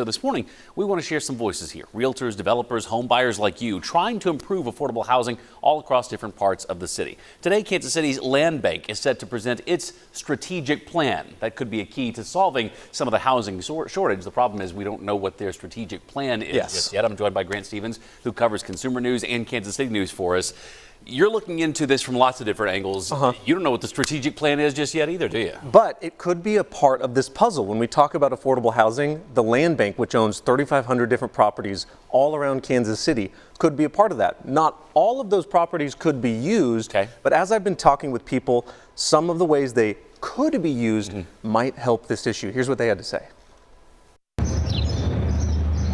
So this morning, we want to share some voices here. Realtors, developers, home buyers like you, trying to improve affordable housing all across different parts of the city. Today, Kansas City's Land Bank is set to present its strategic plan. That could be a key to solving some of the housing shortage. The problem is we don't know what their strategic plan is just yet. I'm joined by Grant Stevens, who covers consumer news and Kansas City news for us. You're looking into this from lots of different angles. You don't know what the strategic plan is just yet either, do you? But it could be a part of this puzzle. When we talk about affordable housing, the Land Bank, which owns 3,500 different properties all around Kansas City, could be a part of that. Not all of those properties could be used, but as I've been talking with people, some of the ways they could be used might help this issue. Here's what they had to say.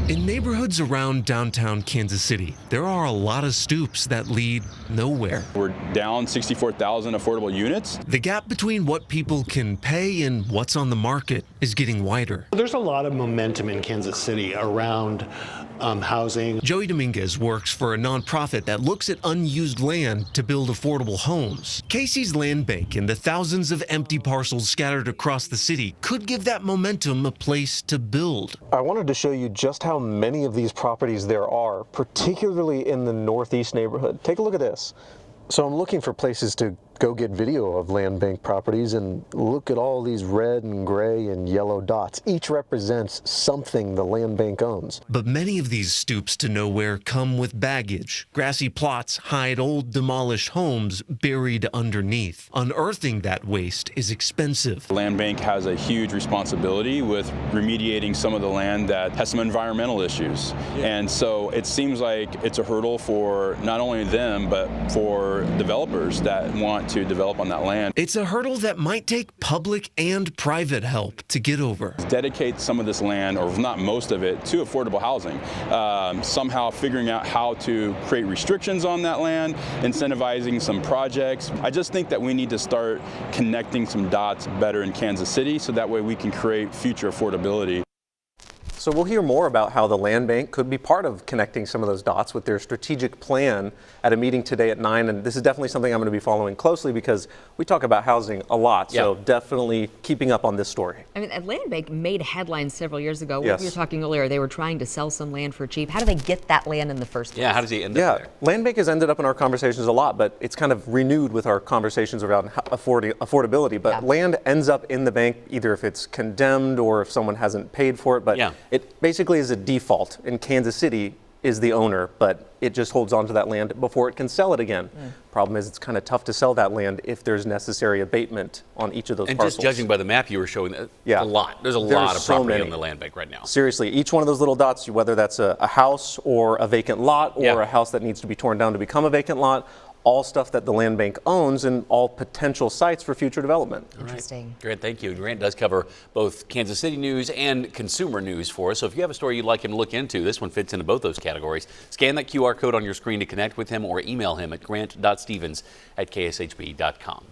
In neighborhoods around downtown Kansas City, there are a lot of stoops that lead nowhere. We're down 64,000 affordable units. The gap between what people can pay and what's on the market is getting wider. There's a lot of momentum in Kansas City around housing. Joey Dominguez works for a nonprofit that looks at unused land to build affordable homes. Casey's Land Bank and the thousands of empty parcels scattered across the city could give that momentum a place to build. I wanted to show you just how many of these properties there are, particularly in the Northeast neighborhood. Take a look at this. So I'm looking for places to go get video of Land Bank properties, and look at all these red and gray and yellow dots. Each represents something the Land Bank owns. But many of these stoops to nowhere come with baggage. Grassy plots hide old demolished homes buried underneath. Unearthing that waste is expensive. Land Bank has a huge responsibility with remediating some of the land that has some environmental issues. And so it seems like it's a hurdle for not only them, but for developers that want to develop on that land. It's a hurdle that might take public and private help to get over. Dedicate some of this land, or not most of it, to affordable housing. Somehow figuring out how to create restrictions on that land, incentivizing some projects. I just think that we need to start connecting some dots better in Kansas City so that way we can create future affordability. So we'll hear more about how the Land Bank could be part of connecting some of those dots with their strategic plan at a meeting today at 9. And this is definitely something I'm going to be following closely because we talk about housing a lot. So definitely keeping up on this story. I mean, Land Bank made headlines several years ago. We were talking earlier, they were trying to sell some land for cheap. How do they get that land in the first place? Yeah, how does he end up there? Land Bank has ended up in our conversations a lot, but it's kind of renewed with our conversations around affordability. But land ends up in the bank either if it's condemned or if someone hasn't paid for it. But it basically is a default, and Kansas City is the owner, but it just holds on to that land before it can sell it again. Problem is, it's kind of tough to sell that land if there's necessary abatement on each of those parcels. And just judging by the map you were showing, a lot. There's a lot of property on the Land Bank right now. Seriously, each one of those little dots, whether that's a house or a vacant lot or a house that needs to be torn down to become a vacant lot, all stuff that the Land Bank owns and all potential sites for future development. Interesting. Grant, thank you. Grant does cover both Kansas City news and consumer news for us. So if you have a story you'd like him to look into, this one fits into both those categories. Scan that QR code on your screen to connect with him or email him at grant.stevens@kshb.com.